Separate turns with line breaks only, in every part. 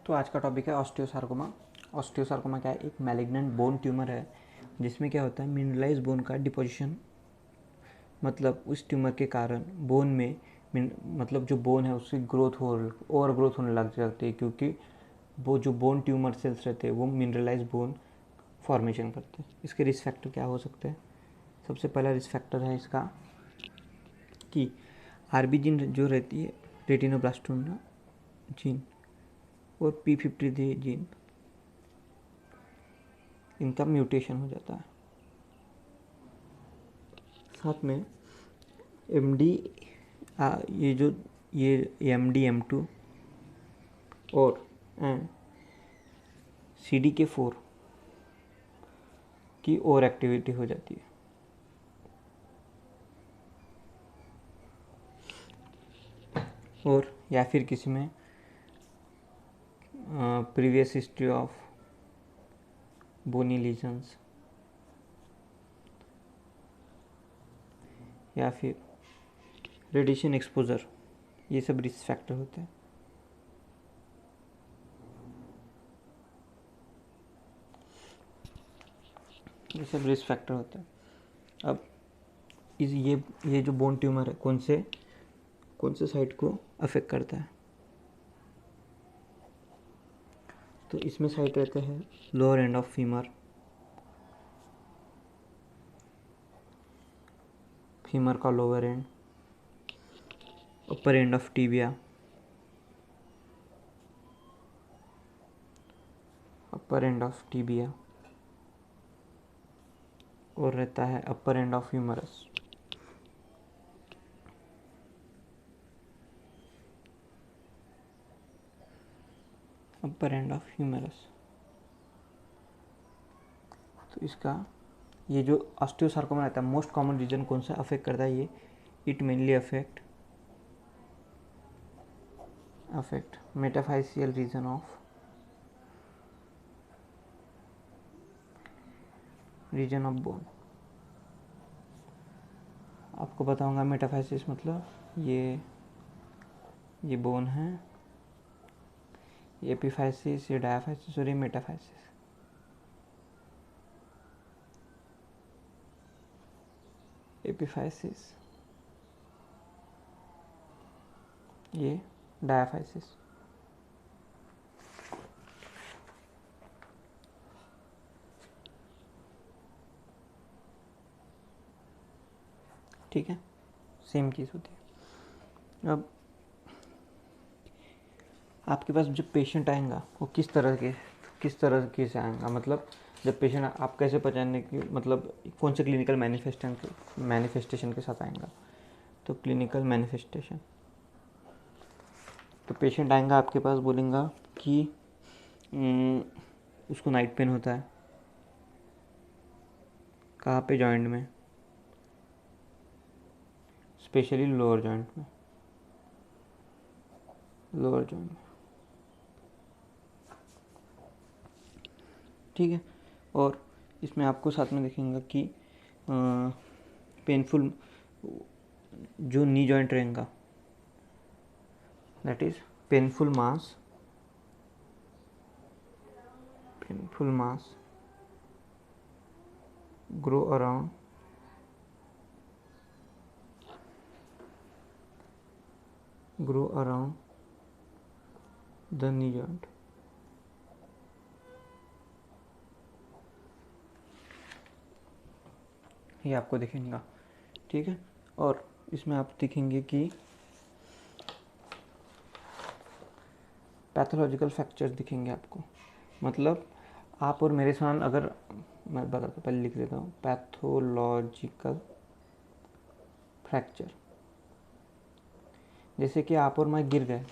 तो आज का टॉपिक है ऑस्टियोसार्कोमा। ऑस्टियोसार्कोमा क्या है? एक मैलिग्नेंट बोन ट्यूमर है जिसमें क्या होता है, मिनरलाइज बोन का डिपोजिशन, मतलब उस ट्यूमर के कारण बोन में मतलब जो बोन है उसकी ग्रोथ ओवर ग्रोथ होने लग जाती है, क्योंकि वो जो बोन ट्यूमर सेल्स रहते हैं वो मिनरलाइज बोन फॉर्मेशन करते हैं। इसके रिस्क फैक्टर क्या हो सकते हैं? सबसे पहला रिस्क फैक्टर है इसका कि आरबी जीन जो रहती है, रेटिनोब्लास्टोमा जीन और P53 जीन, इनका म्यूटेशन हो जाता है। साथ में MD, ये MD M2 और CDK4 की ओवर एक्टिविटी हो जाती है। और या फिर किसी में previous history of bony lesions, या फिर रेडिएशन एक्सपोजर, ये सब रिस्क फैक्टर होते हैं। ये सब रिस्क फैक्टर होते हैं। अब ये जो बोन ट्यूमर है कौन से साइड को अफेक्ट करता है? तो इसमें साइड रहते हैं lower end of femur, femur का lower end, upper end of tibia, upper end of tibia, और रहता है upper end of humerus. Upper end of humerus. तो इसका ये जो ऑस्टियोसार्कोमा रहता है, मोस्ट कॉमन रीजन कौन सा अफेक्ट करता है? ये it mainly affect metaphyseal region of bone. आपको बताऊंगा मेटाफाइसिस मतलब ये बोन है, ये एपिफाइसिस, ये डायाफाइसिस और ये मेटाफाइसिस। एपिफाइसिस, ये डायाफाइसिस। ठीक है, सेम चीज़ होती है। अब आपके पास जब पेशेंट आएगा वो किस तरह के से आएगा, मतलब जब पेशेंट, आप कैसे पहचानने की, मतलब कौन से क्लिनिकल मैनिफेस्टेशन के साथ आएगा? तो क्लिनिकल मैनिफेस्टेशन, तो पेशेंट आएगा आपके पास, बोलेगा कि उसको नाइट पेन होता है। कहाँ पे? जॉइंट में, स्पेशली लोअर जॉइंट में, ठीक है। और इसमें आपको साथ में देखेंगे कि पेनफुल जो नी जॉइंट रहेगा, that is painful mass grow around the knee joint। ये आपको दिखेगा, ठीक है। और इसमें आप दिखेंगे कि पैथोलॉजिकल फ्रैक्चर्स दिखेंगे आपको, मतलब आप और मेरे साथ, अगर मैं बताता पहले लिख देता हूँ, पैथोलॉजिकल फ्रैक्चर, जैसे कि आप और मैं गिर गए,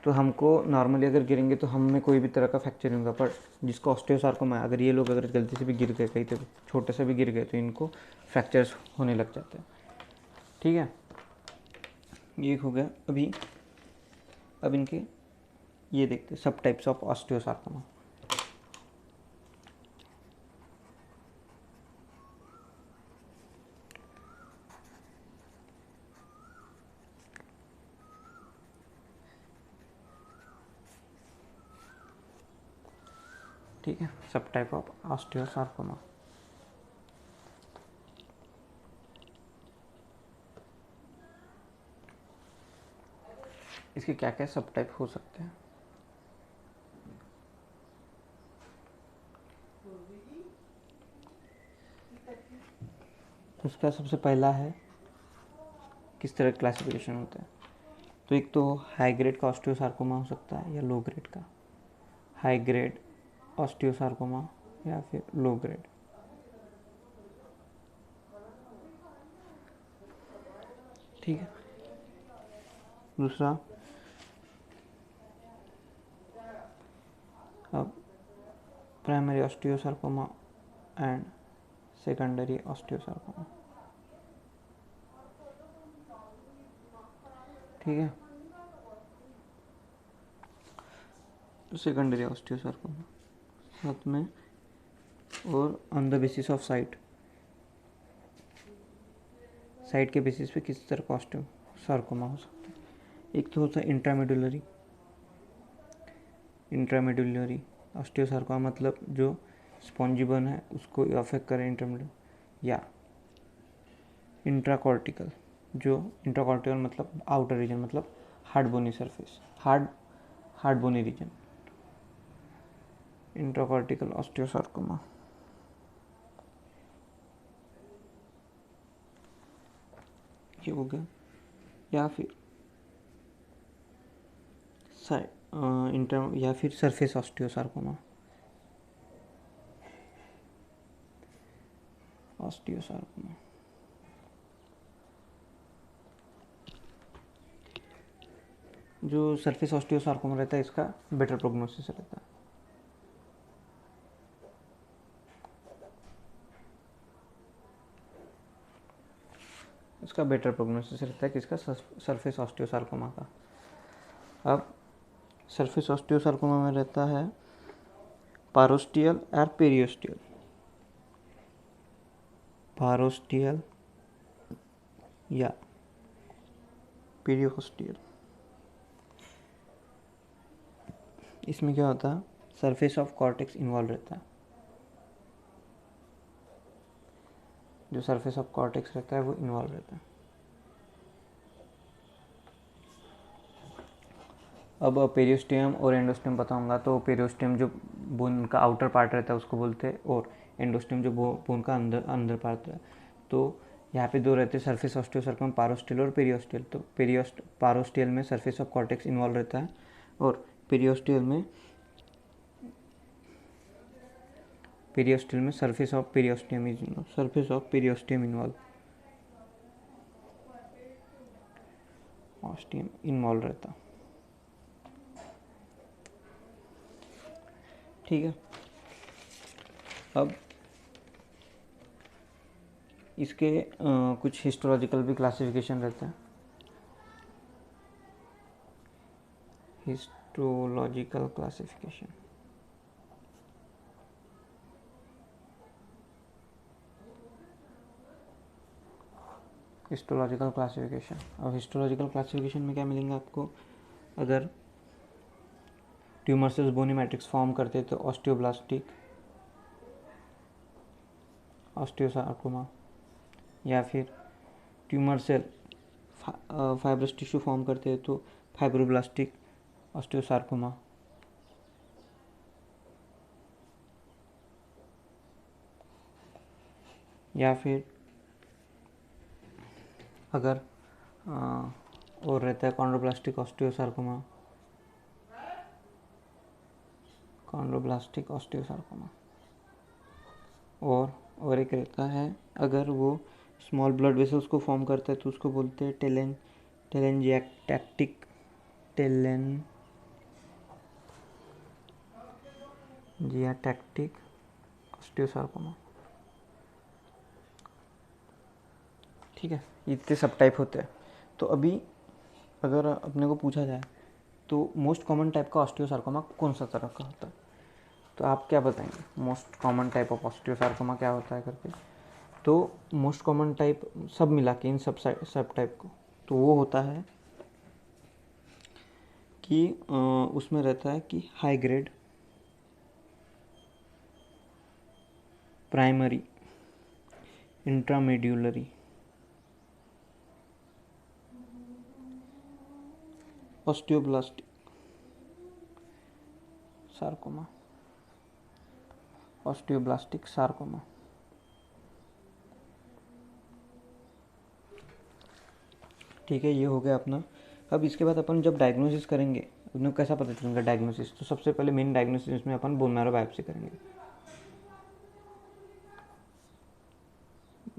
तो हमको नॉर्मली अगर गिरेंगे तो हम में कोई भी तरह का फ्रैक्चर नहीं होगा, पर जिसको ऑस्टियोसार्कोमा, अगर ये लोग अगर गलती से भी गिर गए, कहीं तो छोटे से भी गिर गए, तो इनको फ्रैक्चर्स होने लग जाते हैं, ठीक है। ये हो गया। अब इनके ये देखते हैं सब टाइप्स ऑफ ऑस्टियोसार्कोमा। ठीक है, सब टाइप ऑफ ऑस्टियोसार्कोमा। इसके क्या क्या सब टाइप हो सकते हैं? उसका सबसे पहला है किस तरह क्लासिफिकेशन होता है। तो एक तो हाई ग्रेड का ऑस्टियोसार्कोमा हो सकता है या लो ग्रेड का। हाई ग्रेड ऑस्टियोसार्कोमा या फिर लो ग्रेड। ठीक है। दूसरा, अब primary osteosarcoma and secondary osteosarcoma. ठीक है, सेकेंडरी ऑस्टियोसार्कोमा साथ में, और on the basis of site के बेसिस पे किस तरह का ऑस्टियोसार्कोमा हो सकता है। एक तो होता है इंट्रामेडुलरी ऑस्टियोसार्कोमा, मतलब जो स्पॉन्जी बन है उसको अफेक्ट करे इंट्रामेडुलर, या इंट्राकॉर्टिकल, जो इंट्राकॉर्टिकल मतलब आउटर रीजन, मतलब हार्ड बोनी सरफेस, हार्ड बोनी रीजन, इंट्राकॉर्टिकल ऑस्टियोसार्कोमा। ये हो गया। या फिर या फिर सरफेस ऑस्टियोसार्कोमा। जो सरफेस ऑस्टियोसार्कोमा रहता है इसका बेटर प्रोग्नोसिस रहता है। इसका बेटर प्रोग्नोसिस रहता है किसका, सरफेस ऑस्टियोसार्कोमा का। अब सरफेस ऑस्टियोसार्कोमा में रहता है पारोस्टियल और पेरियोस्टियल। पारोस्टियल या पेरियोस्टियल। इसमें क्या होता है, सरफेस ऑफ कॉर्टेक्स इन्वॉल्व रहता है। जो सरफेस ऑफ कॉर्टेक्स रहता है वो इन्वॉल्व रहता है। अब पेरियोस्टियम और एंडोस्टियम बताऊंगा। तो पेरियोस्टियम जो बोन का आउटर पार्ट रहता है उसको बोलते हैं, और एंडोस्टियम जो बोन का अंदर पार्ट है। तो यहाँ पे दो रहते हैं, सरफेस ऑस्टियोसार्कोमा, पारोस्टियल और पेरियोस्टियल। तो पारोस्टियल में सरफेस ऑफ कॉर्टेक्स इन्वॉल्व रहता है, और पेरियोस्टियल में surface of periosteum involve ostium involve रहता। ठीक है। अब इसके कुछ हिस्टोलॉजिकल भी क्लासिफिकेशन रहता है। हिस्टोलॉजिकल क्लासिफिकेशन, अब हिस्टोलॉजिकल क्लासिफिकेशन में क्या मिलेंगे आपको, अगर tumour cells bony matrix form करते तो ऑस्टियोब्लास्टिक ऑस्टियोसार्कोमा, या फिर tumour cell fibrous tissue form करते हैं तो फाइब्रोब्लास्टिक ऑस्टियोसार्कोमा, या फिर अगर और रहता है कॉन्ड्रोब्लास्टिक ऑस्टियोसार्कोमा, और एक रहता है अगर वो स्मॉल ब्लड वेसल्स को फॉर्म करता है तो उसको बोलते हैं टेलेंजियाटैक्टिक ऑस्टियोसार्कोमा। ठीक है, इतने सब टाइप होते हैं। तो अभी अगर अपने को पूछा जाए तो मोस्ट कॉमन टाइप का ऑस्टियोसार्कोमा कौन सा तरह का होता है, तो आप क्या बताएंगे most common type of osteosarcoma क्या होता है करके। तो मोस्ट कॉमन टाइप सब मिला के इन सब टाइप को, तो वो होता है कि उसमें रहता है कि high grade primary, intramedullary, osteoblastic sarcoma, osteoblastic sarcoma. ठीक है, ये हो गया अपना। अब इसके बाद अपन जब डायग्नोसिस करेंगे, उन्हें कैसा पता चलेगा डायग्नोसिस, तो सबसे पहले मेन डायग्नोसिस इसमें अपन बोन मैरो बायोप्सी करेंगे।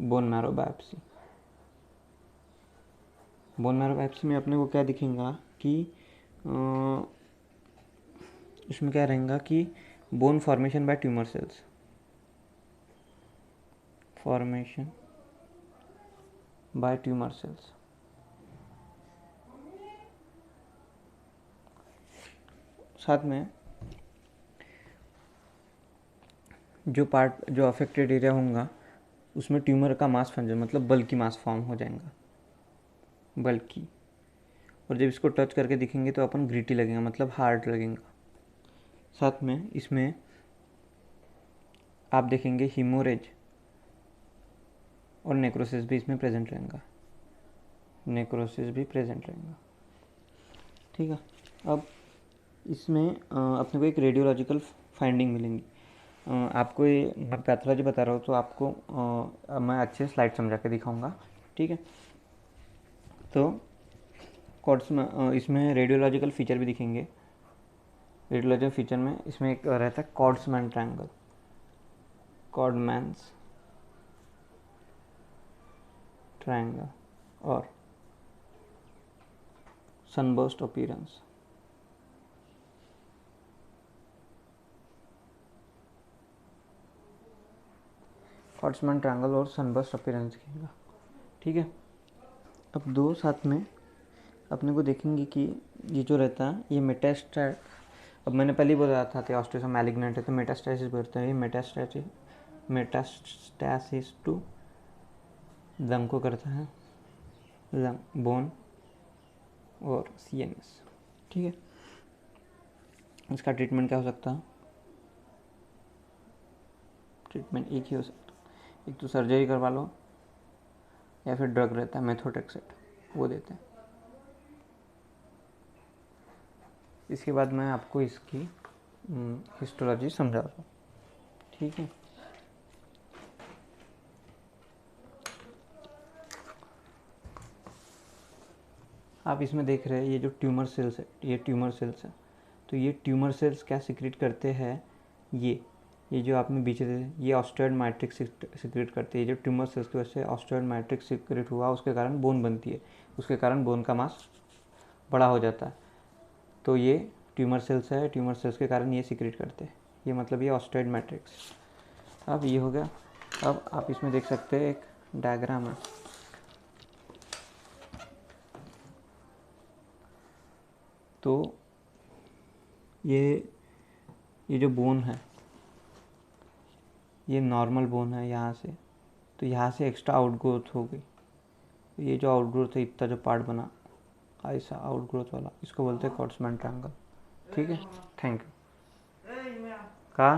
Bone marrow biopsy, bone marrow biopsy में अपने को क्या दिखेगा कि इसमें क्या रहेगा कि bone formation by tumour cells, formation by tumour cells. साथ में जो अफेक्टेड एरिया होगा उसमें ट्यूमर का मास फंज मतलब बल्कि मास फॉर्म हो जाएगा, बल्कि। और जब इसको टच करके दिखेंगे तो अपन ग्रिटी लगेगा, मतलब हार्ड लगेगा। साथ में इसमें आप देखेंगे हीमोरेज और नेक्रोसिस भी इसमें प्रेजेंट रहेगा, नेक्रोसिस भी प्रेजेंट रहेगा। ठीक है, अब इसमें अपने को एक रेडियोलॉजिकल फाइंडिंग मिलेंगी। आपको ये मैं पैथोलॉजी बता रहा हूँ तो आपको मैं अच्छे स्लाइड समझा के दिखाऊंगा। ठीक है, तो कॉर्ड्स में इसमें रेडियोलॉजिकल फीचर भी दिखेंगे। रेडियोलॉजिकल फीचर में इसमें एक रहता है कॉर्ड्समैन ट्रायंगल, कॉर्डमैन्स ट्रायंगल और सनबर्स्ट अपीयरेंस। कॉर्ड्समैन ट्रायंगल और सनबर्स्ट अपीयरेंस दिखेगा। ठीक है, अब दो साथ में अपने को देखेंगे कि ये जो रहता है ये मेटास्टैट, अब मैंने पहले ही बोला था कि ऑस्टियोसम मैलिग्नेंट है तो मेटास्टैसिस बोलते हैं। ये मेटास्टैसिस टू लंग को करता है, लंग, बोन और CNS। ठीक है, इसका ट्रीटमेंट क्या हो सकता है? ट्रीटमेंट एक ही हो सकता है, एक तो सर्जरी करवा लो या फिर ड्रग रहता है मेथोट्रेक्सेट, वो देते हैं। इसके बाद मैं आपको इसकी हिस्टोलॉजी समझा रहा हूँ। ठीक है, आप इसमें देख रहे हैं ये जो ट्यूमर सेल्स है, ये ट्यूमर सेल्स है। तो ये ट्यूमर सेल्स क्या सिक्रेट करते हैं, ये जो आपने बीच ये ऑस्टियोइड मैट्रिक्स सिक्रेट करते हैं। ये जो ट्यूमर सेल्स की वजह से ऑस्टियोइड मैट्रिक्स सिक्रेट हुआ, उसके कारण बोन बनती है, उसके कारण बोन का मास बड़ा हो जाता है। तो ये ट्यूमर सेल्स है, ट्यूमर सेल्स के कारण ये सिक्रेट करते हैं, ये मतलब ये ऑस्टियोइड मैट्रिक्स। अब ये हो गया। अब आप इसमें देख सकते हैं एक डायग्राम है, तो ये जो बोन है ये नॉर्मल बोन है यहाँ से, तो यहाँ से एक्स्ट्रा आउटग्रोथ हो गई। ये जो आउटग्रोथ है, इतना जो पार्ट बना ऐसा आउटग्रोथ वाला, इसको बोलते हैं कॉर्ड्समैन ट्रायंगल। ठीक है, थैंक यू। कहा